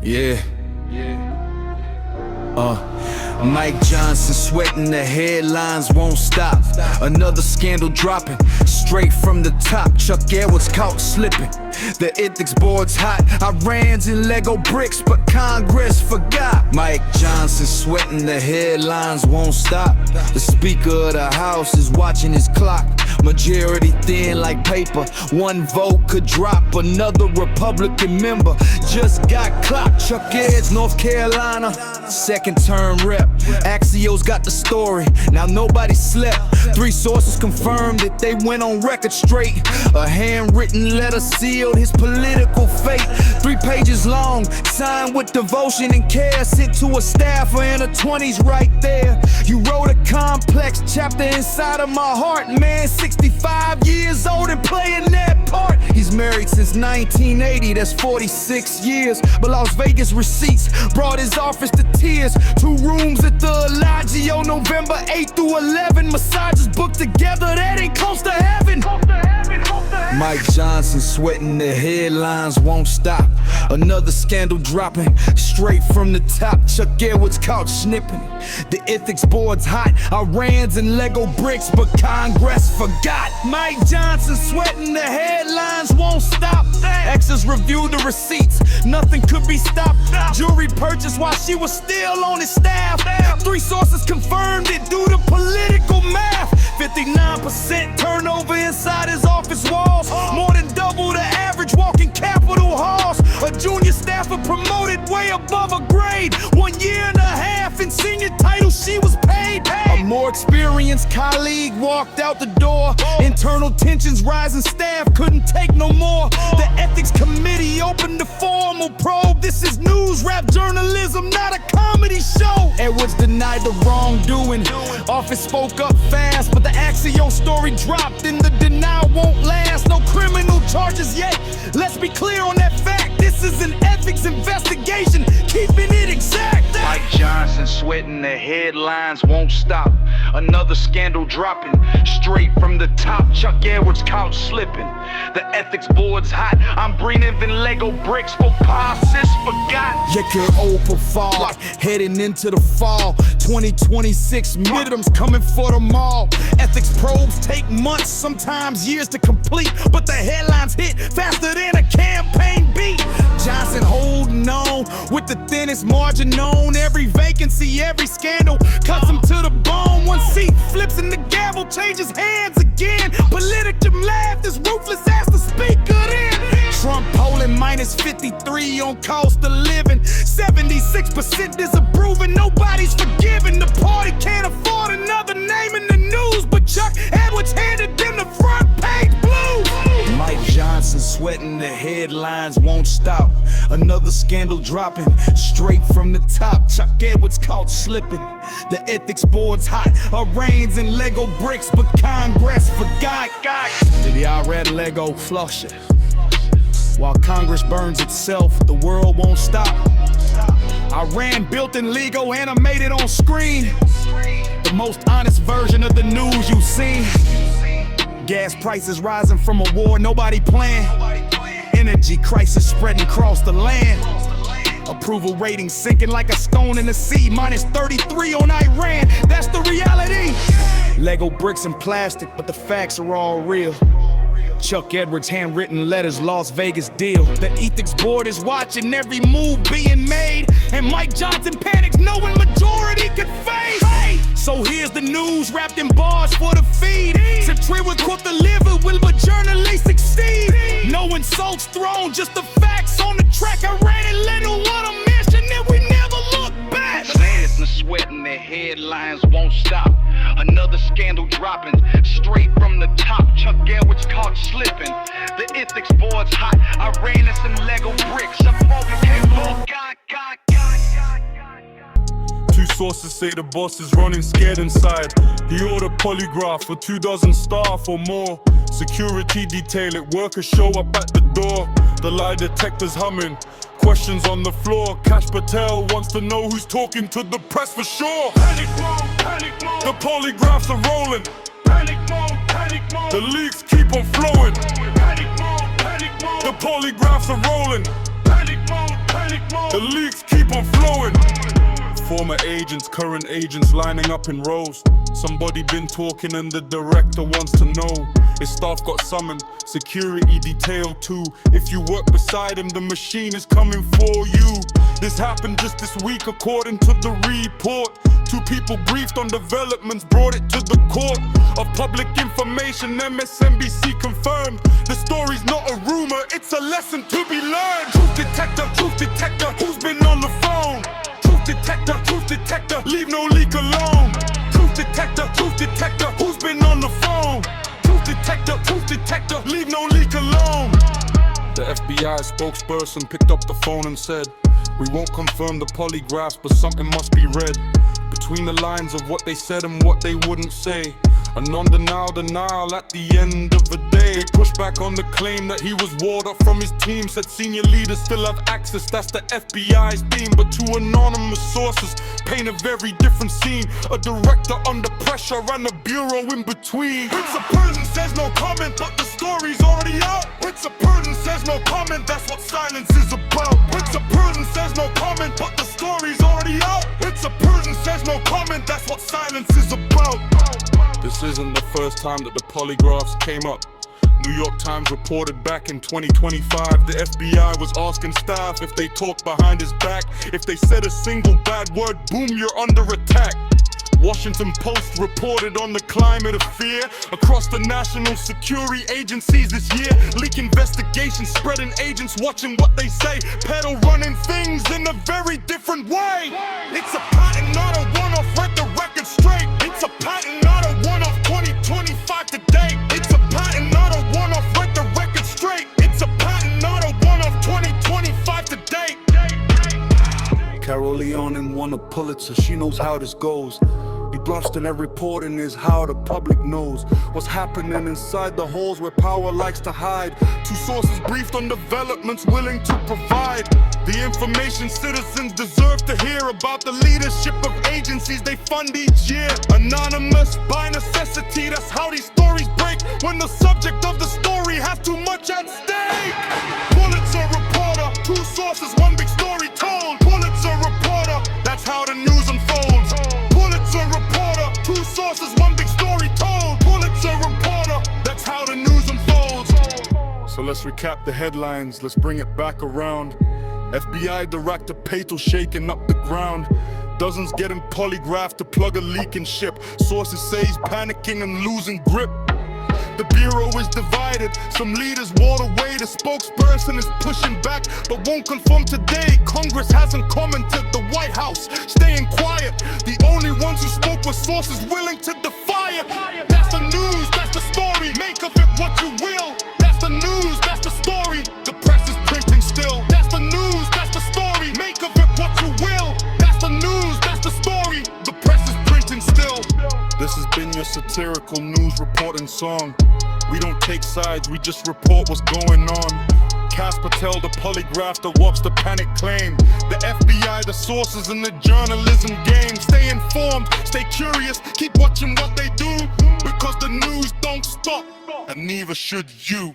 Yeah. Mike Johnson sweating, the headlines won't stop. Another scandal dropping, straight from the top. Chuck Edwards caught slipping. The ethics board's hot. Iran's in Lego bricks, but Congress forgot. Mike Johnson sweating, the headlines won't stop. The Speaker of the House is watching his clock. Majority thin like paper. One vote could drop. Another Republican member just got clocked. Chuck Edwards, North Carolina, second term rep. Axios got the story, now nobody slept. 3 sources confirmed that they went on record straight. A handwritten letter sealed his political fate. 3 pages long, signed with devotion and care, sent to a staffer in her 20s right there. You wrote a complex chapter inside of my heart. Man, 65 years old and playing that part. He's married since 1980, that's 46 years. But Las Vegas receipts brought his office to tears. 2 rooms at the Bellagio, November 8 through 11. Massages booked together, that ain't close to heaven. Mike Johnson sweating, the headlines won't stop. Another scandal dropping, straight from the top. Chuck Edwards caught snipping. The ethics board's hot. Iran's and Lego bricks, but Congress forgot. Mike Johnson sweating, the headlines won't stop. Exes reviewed the receipts, nothing could be stopped. Jewelry purchased while she was still on his staff. 3 sources confirmed it due to political math. 59% turnover inside his office walls. More than double the average walking Capitol halls. A junior staffer promoted way above a grade. 1 year and a half in senior title she was paid. A more experienced colleague walked out the door. Internal tensions rising, staff couldn't take no more. The ethics committee opened the formal probe. This is news rap journalism, not a comedy show. Edwards denied the wrongdoing. Office spoke up fast, but the Axios story dropped and the denial won't last. No criminal charges yet. Let's be clear on that fact. This is an ethics investigation, keeping it exact. Mike Johnson sweating, the headlines won't stop. Another scandal dropping, straight from the top. Chuck Edwards caught slipping. The ethics board's hot. I'm breathing in Lego bricks for sis forgot. Your open fall, heading into the fall. 2026 midterms coming for them all. Ethics probes take months, sometimes years to complete, but the headlines hit faster than a campaign beat. Johnson holding on with the thinnest margin known. Every vacancy, every scandal cuts him to the bone. One seat flips and the gavel changes hands again. Politicum laughed as ruthless as the speaker then. Trump polling minus 53 on cost of living. 76% disapproving, nobody's forgiving. The party can't afford another name in the news, but Chuck Edwards handed them the front page blues. Mike Johnson sweating, the headlines won't stop. Another scandal dropping, straight from the top. Chuck Edwards caught slipping. The ethics board's hot. Iran's and Lego bricks, but Congress forgot. Did y'all read Lego flush it? While Congress burns itself, the world won't stop. Iran built in Lego, animated on screen. The most honest version of the news you've seen. Gas prices rising from a war nobody planned. Energy crisis spreading across the land. Approval rating sinking like a stone in the sea. Minus 33 on Iran, that's the reality. Lego bricks and plastic, but the facts are all real. Chuck Edwards' handwritten letters, Las Vegas deal. The ethics board is watching every move being made, and Mike Johnson panics knowing majority could fade. So here's the news wrapped in bars for the feed. Satire with quote delivered, will a journalist succeed? No insults thrown, just the facts on the track. I ran and little what a mission, and we never look back. Sadness sweating, the headlines won't stop. Another scandal dropping, straight from the top. Chuck Edwards caught slipping. The ethics board's hot. Iran and some Lego bricks. Up Two sources say the boss is running scared inside. He ordered polygraph for 24 staff or more. Security detail it, workers show up at the door. The lie detector's humming, questions on the floor. Kash Patel wants to know who's talking to the press for sure. Panic mode, panic mode. The polygraphs are rolling. Panic mode, panic mode. The leaks keep on flowing. Panic mode, panic mode. The polygraphs are rolling. Panic mode, panic mode. The leaks keep on flowing. Former agents, current agents lining up in rows. Somebody been talking and the director wants to know. His staff got summoned, security detail too. If you work beside him, the machine is coming for you. This happened just this week according to the report. 2 people briefed on developments, brought it to the court of public information. MSNBC confirmed the story's not a rumor, it's a lesson to be learned. Truth detector, who's been on the phone? Truth detector, leave no leak alone. Truth detector, who's been on the phone? Truth detector, leave no leak alone. The FBI spokesperson picked up the phone and said, "We won't confirm the polygraphs, but something must be read between the lines of what they said and what they wouldn't say. A non-denial at the end of the day." They pushed back on the claim that he was walled up from his team. Said senior leaders still have access, that's the FBI's theme. But 2 anonymous sources paint a very different scene. A director under pressure and a bureau in between. Pulitzer Prize says no comment, but the story's already out. Pulitzer Prize says no comment, that's what silence is about. Pulitzer Prize says no comment, but the story's already out. Pulitzer Prize says no comment, that's what silence is about. This isn't the first time that the polygraphs came up. New York Times reported back in 2025 the FBI was asking staff if they talked behind his back. If they said a single bad word, boom, you're under attack. Washington Post reported on the climate of fear across the national security agencies this year. Leak investigations, spreading agents watching what they say. Pedal running things in a very different way. It's a pattern, not a one-off, read the record straight. It's a pattern, not a one-off, 2025 to date. It's a pattern, not a one-off, read the record straight. It's a pattern, not a one-off, 2025 to date. Leonnig won a Pulitzer, she knows how this goes. Be brushed in every reporting is how the public knows what's happening inside the holes where power likes to hide. 2 sources briefed on developments willing to provide the information citizens deserve to hear about the leadership of agencies they fund each year. Anonymous by necessity, that's how these stories break when the subject of the story has too much at stake. Pulitzer reporter, 2 sources, 1 big story told. Pulitzer reporter, that's how the news unfolds. Pulitzer reporter, 2 sources, 1 big story told. Pulitzer reporter, that's how the news unfolds. So let's recap the headlines, let's bring it back around. FBI Director Patel shaking up the ground. Dozens getting polygraphed to plug a leaking ship. Sources say he's panicking and losing grip. The bureau is divided, some leaders walled away. The spokesperson is pushing back, but won't confirm today. Congress hasn't commented, the White House staying quiet. The only ones who spoke were sources willing to defy it. That's the news, that's the story, make of it what you will. That's the news, that's the story, the press is printing still. That's the news, that's the story, make of it what you will. That's the news, that's the story, the press is printing still. This has been your satirical news reporting song. We don't take sides, we just report what's going on. Kash Patel, the polygraph that whops the panic claim. The FBI, the sources in the journalism game. Stay informed, stay curious, keep watching what they do. Because the news don't stop, and neither should you.